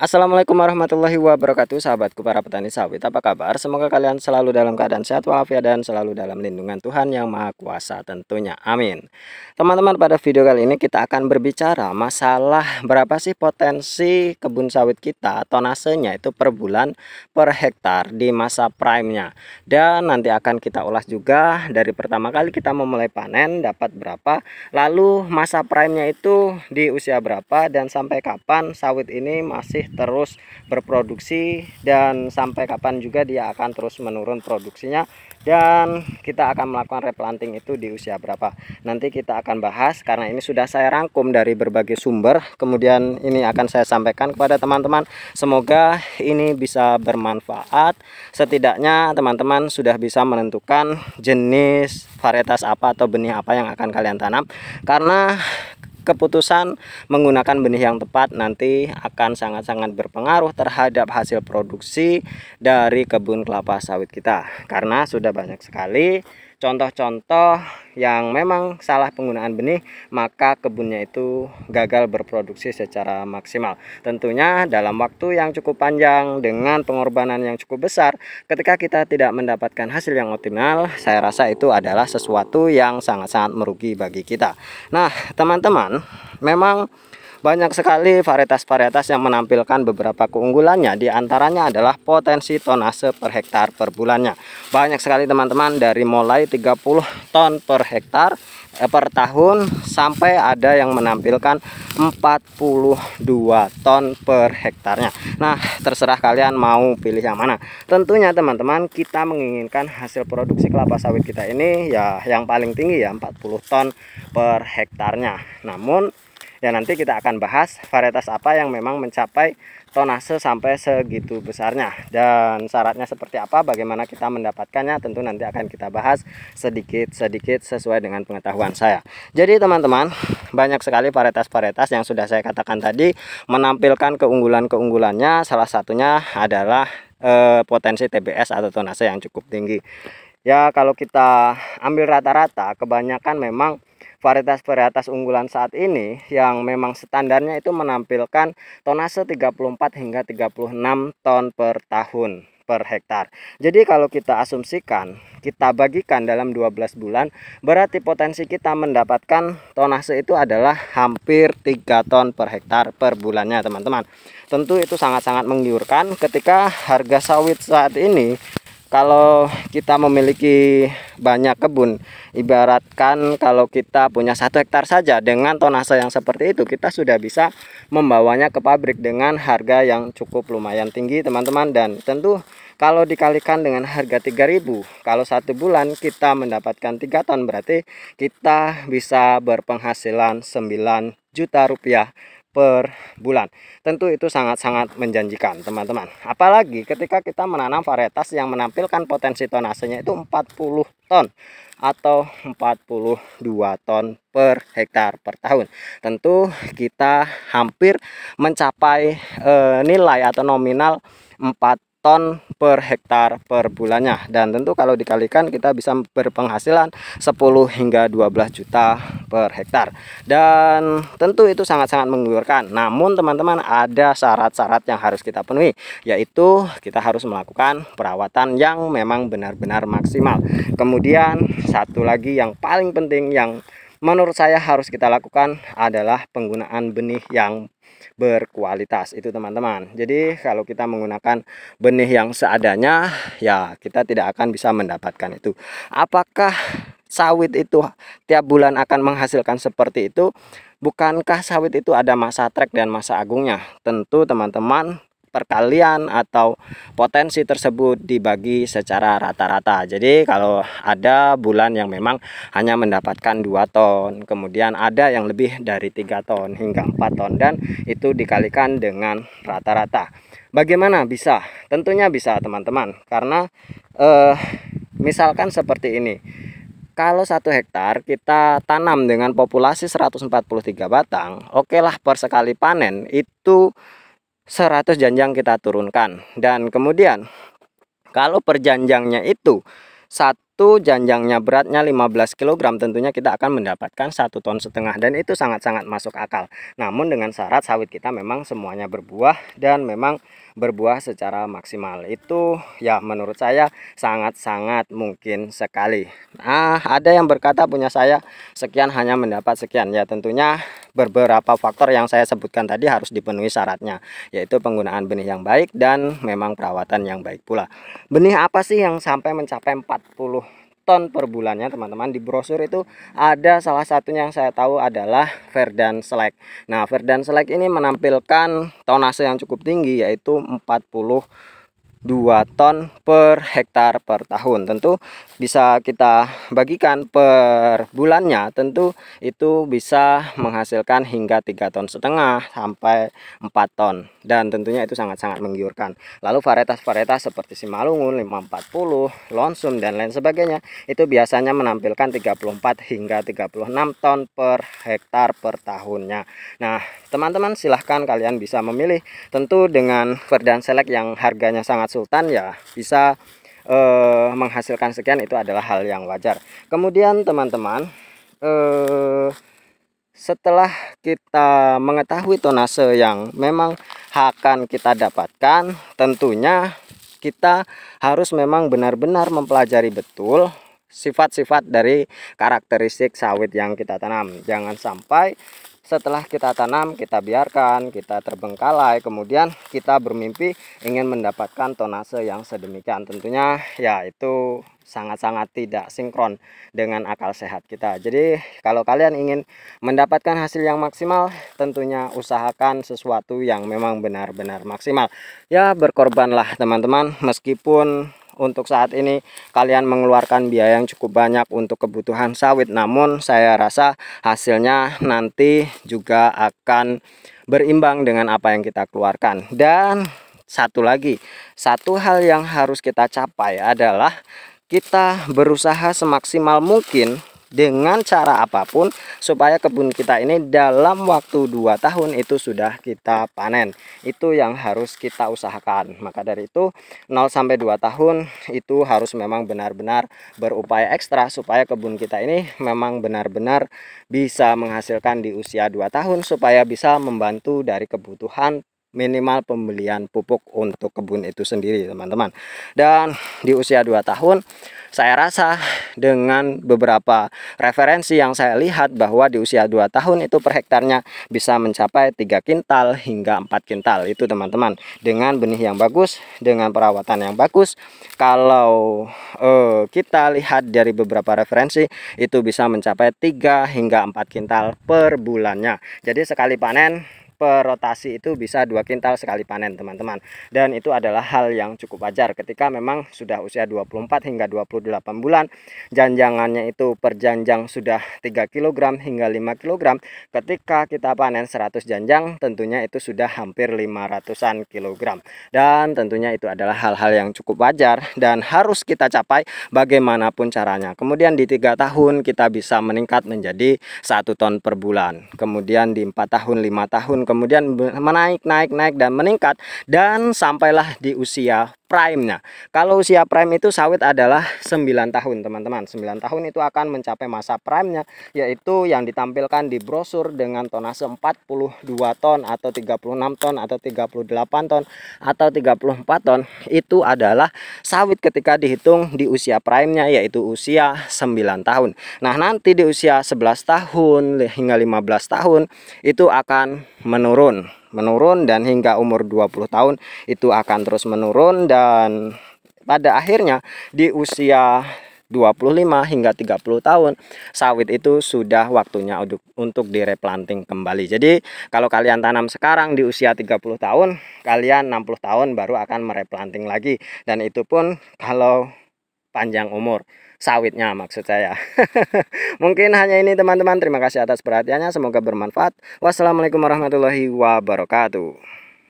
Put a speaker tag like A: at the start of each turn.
A: Assalamualaikum warahmatullahi wabarakatuh, sahabatku para petani sawit. Apa kabar? Semoga kalian selalu dalam keadaan sehat walafiat dan selalu dalam lindungan Tuhan yang Maha Kuasa tentunya. Amin. Teman-teman, pada video kali ini kita akan berbicara masalah berapa sih potensi kebun sawit kita, tonasenya itu per bulan per hektar di masa prime-nya. Dan nanti akan kita ulas juga dari pertama kali kita memulai panen dapat berapa, lalu masa prime-nya itu di usia berapa dan sampai kapan sawit ini masih terus berproduksi dan sampai kapan juga dia akan terus menurun produksinya, dan kita akan melakukan replanting itu di usia berapa. Nanti kita akan bahas karena ini sudah saya rangkum dari berbagai sumber, kemudian ini akan saya sampaikan kepada teman-teman. Semoga ini bisa bermanfaat, setidaknya teman-teman sudah bisa menentukan jenis varietas apa atau benih apa yang akan kalian tanam, karena keputusan menggunakan benih yang tepat nanti akan sangat-sangat berpengaruh terhadap hasil produksi dari kebun kelapa sawit kita. Karena sudah banyak sekali contoh-contoh yang memang salah penggunaan benih, maka kebunnya itu gagal berproduksi secara maksimal. Tentunya dalam waktu yang cukup panjang dengan pengorbanan yang cukup besar, ketika kita tidak mendapatkan hasil yang optimal, saya rasa itu adalah sesuatu yang sangat-sangat merugi bagi kita. Nah, teman-teman, memang banyak sekali varietas-varietas yang menampilkan beberapa keunggulannya. Di antaranya adalah potensi tonase per hektar per bulannya. Banyak sekali teman-teman, dari mulai 30 ton per hektar per tahun sampai ada yang menampilkan 42 ton per hektarnya. Nah, terserah kalian mau pilih yang mana. Tentunya teman-teman, kita menginginkan hasil produksi kelapa sawit kita ini ya yang paling tinggi ya 40 ton per hektarnya. Namun ya nanti kita akan bahas varietas apa yang memang mencapai tonase sampai segitu besarnya dan syaratnya seperti apa, bagaimana kita mendapatkannya, tentu nanti akan kita bahas sedikit-sedikit sesuai dengan pengetahuan saya. Jadi teman-teman, banyak sekali varietas-varietas yang sudah saya katakan tadi menampilkan keunggulan-keunggulannya. Salah satunya adalah potensi TBS atau tonase yang cukup tinggi. Ya, kalau kita ambil rata-rata, kebanyakan memang varietas-varietas unggulan saat ini yang memang standarnya itu menampilkan tonase 34 hingga 36 ton per tahun per hektar. Jadi kalau kita asumsikan, kita bagikan dalam 12 bulan, berarti potensi kita mendapatkan tonase itu adalah hampir 3 ton per hektar per bulannya, teman-teman. Tentu itu sangat-sangat menggiurkan ketika harga sawit saat ini, kalau kita memiliki banyak kebun, ibaratkan kalau kita punya 1 hektar saja dengan tonase yang seperti itu, kita sudah bisa membawanya ke pabrik dengan harga yang cukup lumayan tinggi, teman-teman. Dan tentu kalau dikalikan dengan harga 3.000, kalau 1 bulan kita mendapatkan 3 ton, berarti kita bisa berpenghasilan 9 juta rupiah per bulan. Tentu itu sangat-sangat menjanjikan, teman-teman. Apalagi ketika kita menanam varietas yang menampilkan potensi tonasenya itu 40 ton atau 42 ton per hektar per tahun. Tentu kita hampir mencapai nilai atau nominal 4 ton per hektar per bulannya, dan tentu kalau dikalikan kita bisa berpenghasilan 10 hingga 12 juta per hektar, dan tentu itu sangat-sangat menggiurkan. Namun teman-teman, ada syarat-syarat yang harus kita penuhi, yaitu kita harus melakukan perawatan yang memang benar-benar maksimal. Kemudian satu lagi yang paling penting yang menurut saya harus kita lakukan adalah penggunaan benih yang berkualitas itu, teman-teman. Jadi kalau kita menggunakan benih yang seadanya, ya kita tidak akan bisa mendapatkan itu. Apakah sawit itu tiap bulan akan menghasilkan seperti itu? Bukankah sawit itu ada masa trek dan masa agungnya? Tentu teman-teman, perkalian atau potensi tersebut dibagi secara rata-rata. Jadi kalau ada bulan yang memang hanya mendapatkan 2 ton, kemudian ada yang lebih dari 3 ton hingga 4 ton, dan itu dikalikan dengan rata-rata. Bagaimana bisa? Tentunya bisa, teman-teman, karena misalkan seperti ini. Kalau 1 hektar kita tanam dengan populasi 143 batang, oke lah, per sekali panen itu 100 janjang kita turunkan. Dan kemudian kalau perjanjangnya itu itu janjangnya beratnya 15 kg, tentunya kita akan mendapatkan 1,5 ton, dan itu sangat-sangat masuk akal. Namun dengan syarat sawit kita memang semuanya berbuah dan memang berbuah secara maksimal. Itu ya menurut saya sangat-sangat mungkin sekali. Nah, ada yang berkata punya saya sekian hanya mendapat sekian. Ya tentunya beberapa faktor yang saya sebutkan tadi harus dipenuhi syaratnya, yaitu penggunaan benih yang baik dan memang perawatan yang baik pula. Benih apa sih yang sampai mencapai 40 ton per bulannya teman-teman? Di brosur itu ada salah satunya yang saya tahu adalah Verdant Select. Nah, Verdant Select ini menampilkan tonase yang cukup tinggi, yaitu 42 ton per hektar per tahun. Tentu bisa kita bagikan per bulannya, tentu itu bisa menghasilkan hingga 3,5 ton sampai 4 ton, dan tentunya itu sangat-sangat menggiurkan. Lalu varietas-varietas seperti Simalungun, 540, Lonsum dan lain sebagainya itu biasanya menampilkan 34 hingga 36 ton per hektar per tahunnya. Nah, teman-teman silahkan kalian bisa memilih. Tentu dengan Verdant Select yang harganya sangat sultan, ya bisa menghasilkan sekian, itu adalah hal yang wajar. Kemudian teman-teman, setelah kita mengetahui tonase yang memang akan kita dapatkan, tentunya kita harus memang benar-benar mempelajari betul sifat-sifat dari karakteristik sawit yang kita tanam. Jangan sampai setelah kita tanam, kita biarkan, kita terbengkalai, kemudian kita bermimpi ingin mendapatkan tonase yang sedemikian. Tentunya ya itu sangat-sangat tidak sinkron dengan akal sehat kita. Jadi kalau kalian ingin mendapatkan hasil yang maksimal, tentunya usahakan sesuatu yang memang benar-benar maksimal. Ya berkorbanlah teman-teman, meskipun untuk saat ini kalian mengeluarkan biaya yang cukup banyak untuk kebutuhan sawit, namun saya rasa hasilnya nanti juga akan berimbang dengan apa yang kita keluarkan. Dan satu hal yang harus kita capai adalah kita berusaha semaksimal mungkin dengan cara apapun supaya kebun kita ini dalam waktu 2 tahun itu sudah kita panen. Itu yang harus kita usahakan. Maka dari itu 0 sampai 2 tahun itu harus memang benar-benar berupaya ekstra supaya kebun kita ini memang benar-benar bisa menghasilkan di usia 2 tahun, supaya bisa membantu dari kebutuhan minimal pembelian pupuk untuk kebun itu sendiri teman-teman. Dan di usia 2 tahun saya rasa dengan beberapa referensi yang saya lihat bahwa di usia 2 tahun itu per hektarnya bisa mencapai 3 kintal hingga 4 kintal itu teman-teman, dengan benih yang bagus, dengan perawatan yang bagus. Kalau kita lihat dari beberapa referensi itu bisa mencapai 3 hingga 4 kintal per bulannya. Jadi sekali panen per rotasi itu bisa 2 kintal sekali panen teman-teman, dan itu adalah hal yang cukup wajar ketika memang sudah usia 24 hingga 28 bulan, janjangannya itu per janjang sudah 3 kg hingga 5 kg. Ketika kita panen 100 janjang, tentunya itu sudah hampir 500-an kilogram, dan tentunya itu adalah hal-hal yang cukup wajar dan harus kita capai bagaimanapun caranya. Kemudian di 3 tahun kita bisa meningkat menjadi 1 ton per bulan, kemudian di 4 tahun, 5 tahun, kemudian naik dan meningkat, dan sampailah di usia prime-nya. Kalau usia prime itu sawit adalah 9 tahun teman-teman. 9 tahun itu akan mencapai masa prime-nya, yaitu yang ditampilkan di brosur dengan tonase 42 ton atau 36 ton atau 38 ton atau 34 ton. Itu adalah sawit ketika dihitung di usia prime-nya, yaitu usia 9 tahun. Nah, nanti di usia 11 tahun hingga 15 tahun itu akan menurun dan hingga umur 20 tahun itu akan terus menurun, dan pada akhirnya di usia 25 hingga 30 tahun sawit itu sudah waktunya untuk direplanting kembali. Jadi kalau kalian tanam sekarang di usia 30 tahun, kalian 60 tahun baru akan mereplanting lagi, dan itu pun kalau panjang umur sawitnya maksud saya. Mungkin hanya ini teman-teman, terima kasih atas perhatiannya, semoga bermanfaat. Wassalamualaikum warahmatullahi wabarakatuh.